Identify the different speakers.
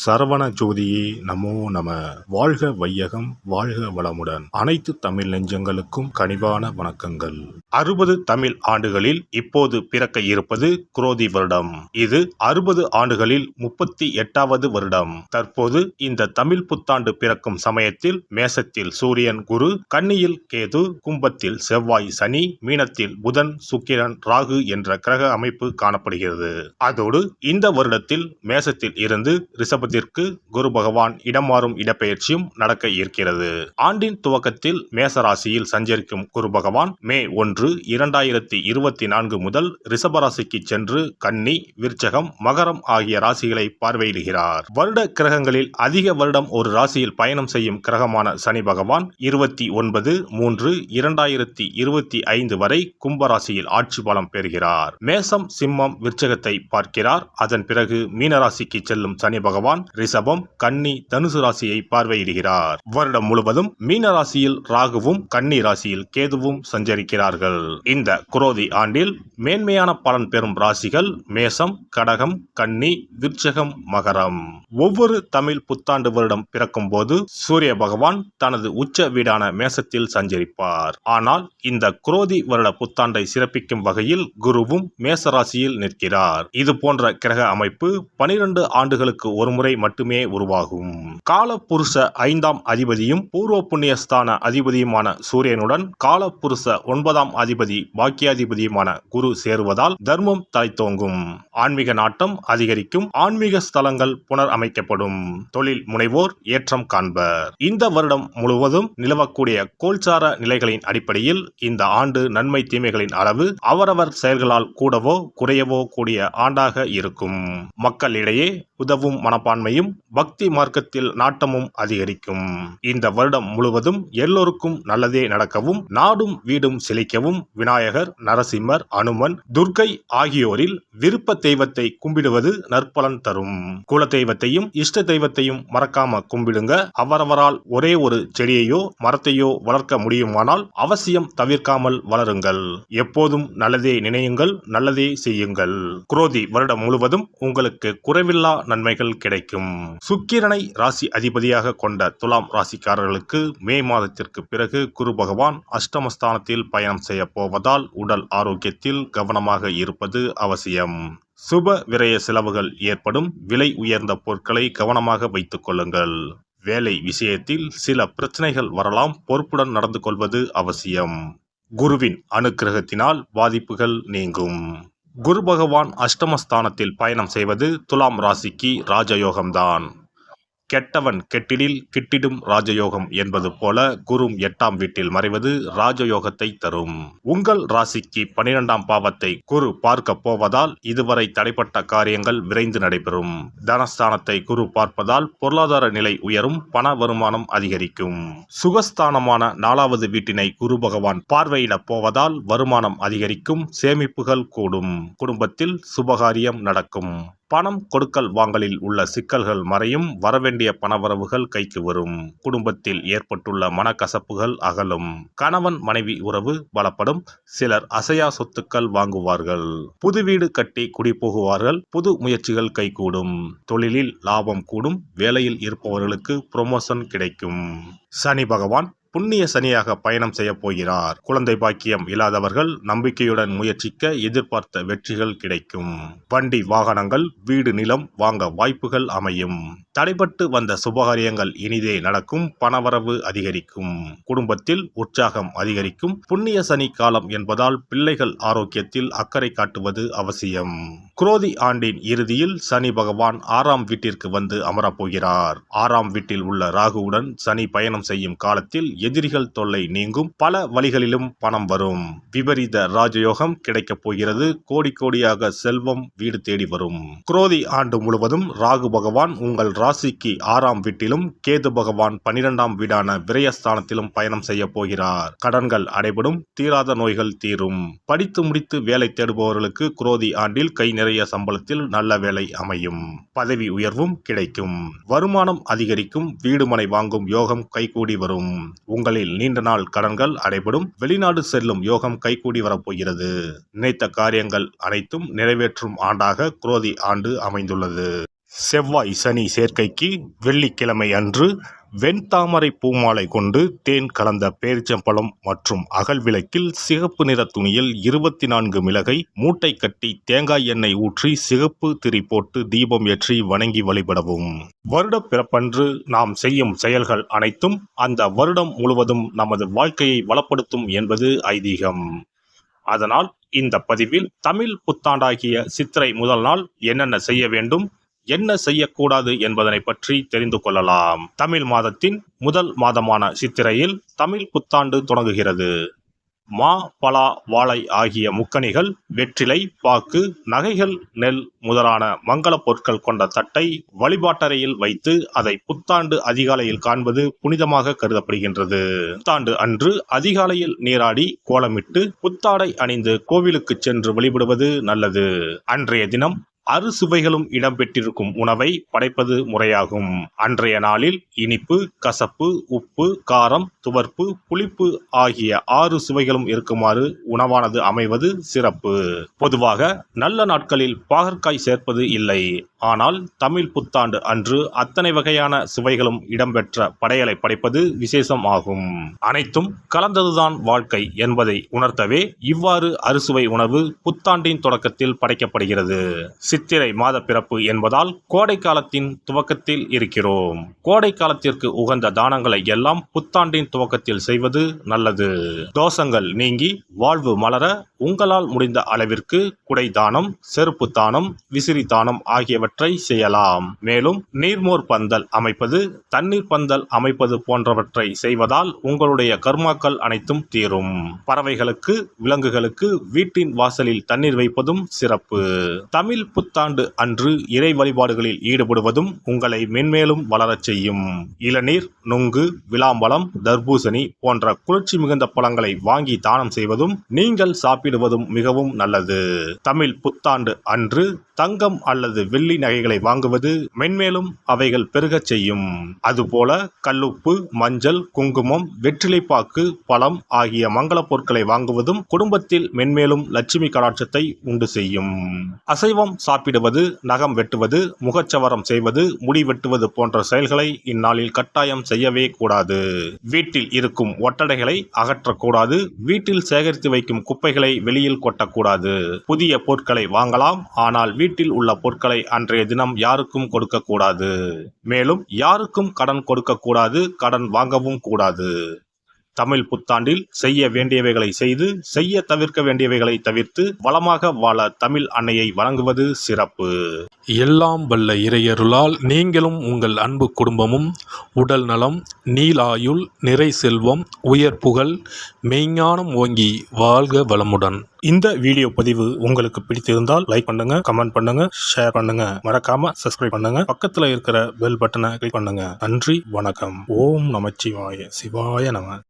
Speaker 1: சரவண ஜோதியே நமோ நம. வாழ்க வையகம், வாழ்க வளமுடன். அனைத்து தமிழ் நெஞ்சங்களுக்கும் கனிவான வணக்கங்கள். 60 தமிழ் ஆண்டுகளில் இப்போது பிறக்க இருப்பது குரோதி வருடம். இது 60 ஆண்டுகளில் 38வது வருடம். தற்போது இந்த தமிழ் புத்தாண்டு பிறக்கும் சமயத்தில் மேசத்தில் சூரியன் குரு, கன்னியில் கேது, கும்பத்தில் செவ்வாய் சனி, மீனத்தில் புதன் சுக்கிரன் ராகு என்ற கிரக அமைப்பு காணப்படுகிறது. அதோடு இந்த வருடத்தில் மேசத்தில் இருந்து ரிஷபத்திற்கு குரு பகவான் இடமாறும் இடப்பெயர்ச்சியும் நடக்க இருக்கிறது. ஆண்டின் துவக்கத்தில் மேசராசியில் சஞ்சரிக்கும் குரு பகவான் மே 1, 2024 முதல் ரிஷபராசிக்கு சென்று கன்னி, விருச்சகம், மகரம் ஆகிய ராசிகளை பார்வையிடுகிறார். வருட கிரகங்களில் அதிக வருடம் ஒரு ராசியில் பயணம் செய்யும் கிரகமான சனி பகவான் 29/3/2025 வரை கும்பராசியில் ஆட்சி பலம் பெறுகிறார். மேசம், சிம்மம், விருச்சகத்தை பார்க்கிறார். அதன் பிறகு மீனராசிக்கு செல்லும் சனி பகவான் ரிஷபம், கன்னி, தனுசு ராசியை பார்வையிடுகிறார். வருடம் முழுவதும் மீன ராசியில் ராகுவும் கன்னி ராசியில் கேதுவும் சஞ்சரிக்கிறார்கள். இந்த குரோதி ஆண்டில் மேன்மையான பலன் பெறும் ராசிகள் மேசம், கடகம், கன்னி, விருச்சகம், மகரம். ஒவ்வொரு தமிழ் புத்தாண்டு வருடம் பிறக்கும் போது சூரிய பகவான் தனது உச்ச வீடான மேசத்தில் சஞ்சரிப்பார். ஆனால் இந்த குரோதி வருட புத்தாண்டை சிறப்பிக்கும் வகையில் குருவும் மேச ராசியில் நிற்கிறார். இது போன்ற கிரக அமைப்பு 12 ஆண்டுகளுக்கு ஒருமுறை மட்டுமே உருவாகும். காலபுருஷ 5ஆம் அதிபதியும் பூர்வ புண்ணியஸ்தான அதிபதியுமான சூரியனுடன் காலபுருஷ 9ஆம் அதிபதி பாக்கியாதிபதியுமான குரு சேருவதால் தர்மம் தலைத்தோங்கும், ஆன்மீக நாட்டம் அதிகரிக்கும், ஆன்மீக ஸ்தலங்கள் புனர் அமைக்கப்படும், தொழில் முனைவோர் ஏற்றம் காண்பர். இந்த வருடம் முழுவதும் நிலவக்கூடிய கோல்சார நிலைகளின் அடிப்படையில் இந்த ஆண்டு நன்மை தீமைகளின் அளவு அவரவர் செயல்களால் கூடவோ குறையவோ கூடிய ஆண்டாக இருக்கும். மக்களிடையே உதவும் மனப்பான்மையும் பக்தி மார்க்கத்தில் நாட்டமும் அதிகரிக்கும். இந்த வருடம் முழுவதும் எல்லோருக்கும் நல்லதே நடக்கவும், நாடும் வீடும் செழிக்கவும் விநாயகர், நரசிம்மர், அனுமன், துர்க்கை ஆகியோரில் விருப்ப தெய்வத்தை கும்பிடுவது நற்பலன் தரும். குல தெய்வத்தையும் இஷ்ட தெய்வத்தையும் மறக்காம கும்பிடுங்க. அவரவரால் ஒரே ஒரு செடியையோ மரத்தையோ வளர்க்க முடியுமானால் அவசியம் தவிர்க்காமல் வளருங்கள். எப்போதும் நல்லதே நினையுங்கள், நல்லதே செய்யுங்கள். குரோதி வருடம் முழுவதும் உங்களுக்கு குறைவில்லா நன்மைகள் கிடைக்கும். சுக்கிரனை ராசி அதிபதியாக கொண்ட துலாம் ராசிக்காரர்களுக்கு மே மாதத்திற்கு பிறகு குரு பகவான் அஷ்டமஸ்தானத்தில் பயணம் செய்ய போவதால் உடல் ஆரோக்கியத்தில் கவனமாக இருப்பது அவசியம். சுப விரய செலவுகள் ஏற்படும். விலை உயர்ந்த பொருட்களை கவனமாக வைத்துக் கொள்ளுங்கள். வேலை விஷயத்தில் சில பிரச்சனைகள் வரலாம். பொறுப்புடன் நடந்து கொள்வது அவசியம். குருவின் அனுக்கிரகத்தினால் பாதிப்புகள் நீங்கும். குரு பகவான் அஷ்டமஸ்தானத்தில் பயணம் செய்வது துலாம் ராசிக்கு ராஜயோகம்தான். கெட்டவன் கெட்டிடில் கிட்டிடும் ராஜயோகம் என்பது போல குரு 8ஆம் வீட்டில் மறைவது ராஜயோகத்தை தரும். உங்கள் ராசிக்கு 12ஆம் பாவத்தை குரு பார்க்க போவதால் இதுவரை தடைப்பட்ட காரியங்கள் விரைந்து நடைபெறும். தனஸ்தானத்தை குரு பார்ப்பதால் பொருளாதார நிலை உயரும், பண வருமானம் அதிகரிக்கும். சுகஸ்தானமான 4வது வீட்டினை குரு பகவான் பார்வையிட போவதால் வருமானம் அதிகரிக்கும், சேமிப்புகள் கூடும், குடும்பத்தில் சுபகாரியம் நடக்கும். பணம் கொடுக்கல் வாங்கலில் உள்ள சிக்கல்கள் மறையும், வரவேண்டிய பணவரவுகள் கைக்கு வரும். குடும்பத்தில் ஏற்பட்டுள்ள மனக்கசப்புகள் அகலும். கணவன் மனைவி உறவு பலப்படும். சிலர் அசையா சொத்துக்கள் வாங்குவார்கள். புது வீடு கட்டி குடிபோகுவார்கள். புது முயற்சிகள் கைகூடும். தொழிலில் லாபம் கூடும். வேலையில் இருப்பவர்களுக்கு ப்ரொமோஷன் கிடைக்கும். சனி பகவான் புண்ணிய சனியாக பயணம் செய்ய போகிறார். குழந்தை பாக்கியம் இல்லாதவர்கள் நம்பிக்கையுடன் முயற்சிக்க எதிர்பார்த்த வெற்றிகள் கிடைக்கும். வண்டி வாகனங்கள், வீடு, நிலம் வாங்க வாய்ப்புகள் அமையும். தடைபட்டு வந்த சுபகாரியங்கள் இனிதே நடக்கும். பணவரவு அதிகரிக்கும். குடும்பத்தில் உற்சாகம் அதிகரிக்கும். புண்ணிய சனி காலம் என்பதால் பிள்ளைகள் ஆரோக்கியத்தில் அக்கறை காட்டுவது அவசியம். குரோதி ஆண்டின் இறுதியில் சனி பகவான் 6ஆம் வீட்டிற்கு வந்து அமரப்போகிறார். 6ஆம் வீட்டில் உள்ள ராகுவுடன் சனி பயணம் செய்யும் காலத்தில் எதிரிகள் தொல்லை நீங்கும். பல வழிகளிலும் பணம் வரும். விபரீத ராஜயோகம் கிடைக்கப் போகிறது. கோடி கோடியாக செல்வம் வீடு தேடி வரும். குரோதி ஆண்டு முழுவதும் ராகு பகவான் உங்கள் ராசிக்கு 6ஆம் வீட்டிலும் கேது பகவான் 12ஆம் வீடான விரயஸ்தானத்திலும் பயணம் செய்ய போகிறார். கடன்கள் அடைபடும். தீராத நோய்கள் தீரும். படித்து முடித்து வேலை தேடுபவர்களுக்கு குரோதி ஆண்டில் கை நிறைய சம்பளத்தில் நல்ல வேலை அமையும். பதவி உயர்வும் கிடைக்கும். வருமானம் அதிகரிக்கும். வீடு மனை வாங்கும் யோகம் கைகூடி வரும். உங்களில் நீண்ட நாள் கடன்கள் அடைபடும். வெளிநாடு செல்லும் யோகம் கைகூடி வரப்போகிறது. நினைத்த காரியங்கள் அனைத்தும் நிறைவேற்றும் ஆண்டாக குரோதி ஆண்டு அமைந்துள்ளது. செவ்வாய் சனி சேர்க்கைக்கு வெள்ளிக்கிழமை அன்று வெண்தாமரை பூமாலை கொண்டு தேன் கலந்த பேரிச்சம்பழம் மற்றும் அகல் விளக்கில் சிகப்பு நிற துணியில் 24 மிளகை மூட்டை கட்டி தேங்காய் எண்ணெய் ஊற்றி சிகப்பு திரி போட்டு தீபம் ஏற்றி வணங்கி வழிபடவும். வருட பிறப்பன்று நாம் செய்யும் செயல்கள் அனைத்தும் அந்த வருடம் முழுவதும் நமது வாழ்க்கையை வளப்படுத்தும் என்பது ஐதீகம். அதனால் இந்த பதிவில் தமிழ் புத்தாண்டாகிய சித்திரை முதல் நாள் என்னென்ன செய்ய வேண்டும், என்ன செய்யக்கூடாது என்பதனை பற்றி தெரிந்து கொள்ளலாம். தமிழ் மாதத்தின் முதல் மாதமான சித்திரையில் தமிழ் புத்தாண்டு தொடங்குகிறது. மா, பலா, வாழை ஆகிய முக்கணிகள், வெற்றிலை, பாக்கு, நகைகள், நெல் முதலான மங்கள பொருட்கள் கொண்ட தட்டை வழிபாட்டறையில் வைத்து அதை புத்தாண்டு அதிகாலையில் காண்பது புனிதமாக கருதப்படுகின்றது. புத்தாண்டு அன்று அதிகாலையில் நீராடி கோலமிட்டு புத்தாடை அணிந்து கோவிலுக்கு சென்று வழிபடுவது நல்லது. அன்றைய தினம் அறுசுவைகளும் இடம்பெற்றிருக்கும் உணவை படைப்பது முறையாகும். அன்றைய நாளில் இனிப்பு, கசப்பு, உப்பு, காரம், துவர்ப்பு, புளிப்பு ஆகிய 6 சுவைகளும் இருக்குமாறு உணவானது அமைவது சிறப்பு. பொதுவாக நல்ல நாட்களில் பாகற்காய் சேர்ப்பது இல்லை. ஆனால் தமிழ் புத்தாண்டு அன்று அத்தனை வகையான சுவைகளும் இடம்பெற்ற படையலை படைப்பது விசேஷம் ஆகும். அனைத்தும் கலந்ததுதான் வாழ்க்கை என்பதை உணர்த்தவே இவ்வாறு அறுசுவை உணவு புத்தாண்டின் தொடக்கத்தில் படைக்கப்படுகிறது. சித்திரை மாத பிறப்பு என்பதால் கோடை காலத்தின் துவக்கத்தில் இருக்கிறோம். கோடை காலத்திற்கு உகந்த தானங்களை எல்லாம் புத்தாண்டின் துவக்கத்தில் செய்வது நல்லது. தோஷங்கள் நீங்கி வாழ்வு மலர உங்களால் முடிந்த அளவிற்கு குடை தானம், செருப்பு தானம், விசிறி தானம் ஆகியவற்றை செய்யலாம். மேலும் நீர்மோர் பந்தல் அமைப்பது, தண்ணீர் பந்தல் அமைப்பது போன்றவற்றை செய்வதால் உங்களுடைய கர்மாக்கள் அனைத்தும் தீரும். பறவைகளுக்கு, விலங்குகளுக்கு வீட்டின் வாசலில் தண்ணீர் வைப்பதும் சிறப்பு. தமிழ் புத்தாண்டு அன்று இறை வழிபாடுகளில் ஈடுபடுவதும் உங்களை மென்மேலும் வளரச் செய்யும். இளநீர், நுங்கு, விளாம்பழம், தர்பூசணி போன்ற குளிர்ச்சி மிகுந்த பழங்களை வாங்கி தானம் செய்வதும் நீங்கள் சாப்பிடுவதும் மிகவும் நல்லது. தமிழ் புத்தாண்டு அன்று தங்கம் அல்லது வெள்ளி நகைகளை வாங்குவது மென்மேலும் அவைகள் பெருகச் செய்யும். அதுபோல கல்லுப்பு, மஞ்சள், குங்குமம், வெற்றிலைப்பாக்கு, பழம் ஆகிய மங்கள பொருட்களை வாங்குவதும் குடும்பத்தில் மென்மேலும் லட்சுமி கடாட்சத்தை உண்டு செய்யும். அசைவம் சாப்பிடுவது, நகம் வெட்டுவது, முகச்சவரம் செய்வது, முடி வெட்டுவது போன்ற செயல்களை இந்நாளில் கட்டாயம் செய்யவே கூடாது. வீட்டில் இருக்கும் ஒட்டடைகளை அகற்றக்கூடாது. வீட்டில் சேகரித்து வைக்கும் குப்பைகளை வெளியில் கொட்டக்கூடாது. புதிய பொருட்களை வாங்கலாம், ஆனால் வீட்டில் உள்ள பொருட்களை அன்றைய தினம் யாருக்கும் கொடுக்கக்கூடாது. மேலும் யாருக்கும் கடன் கொடுக்கக்கூடாது, கடன் வாங்கவும் கூடாது. தமிழ் புத்தாண்டில் செய்ய வேண்டியவைகளை செய்து, செய்ய தவிர்க்க வேண்டியவைகளை தவிர்த்து வளமாக வாழ தமிழ் அன்னையை வணங்குவது சிறப்பு.
Speaker 2: எல்லாம் வல்ல இறையருளால் நீங்களும் உங்கள் அன்பு குடும்பமும் உடல் நலம், நீலாயுள், நிறை செல்வம், உயர் புகழ், மெய்ஞானம் ஓங்கி வாழ்க வளமுடன்.
Speaker 1: இந்த வீடியோ பதிவு உங்களுக்கு பிடித்திருந்தால் லைக் பண்ணுங்க, கமெண்ட் பண்ணுங்க, ஷேர் பண்ணுங்க, மறக்காம சப்ஸ்கிரைப் பண்ணுங்க, பக்கத்துல இருக்கிற பெல் பட்டனை கிளிக் பண்ணுங்க. நன்றி, வணக்கம். ஓம் நமச்சிவாய, சிவாய நம.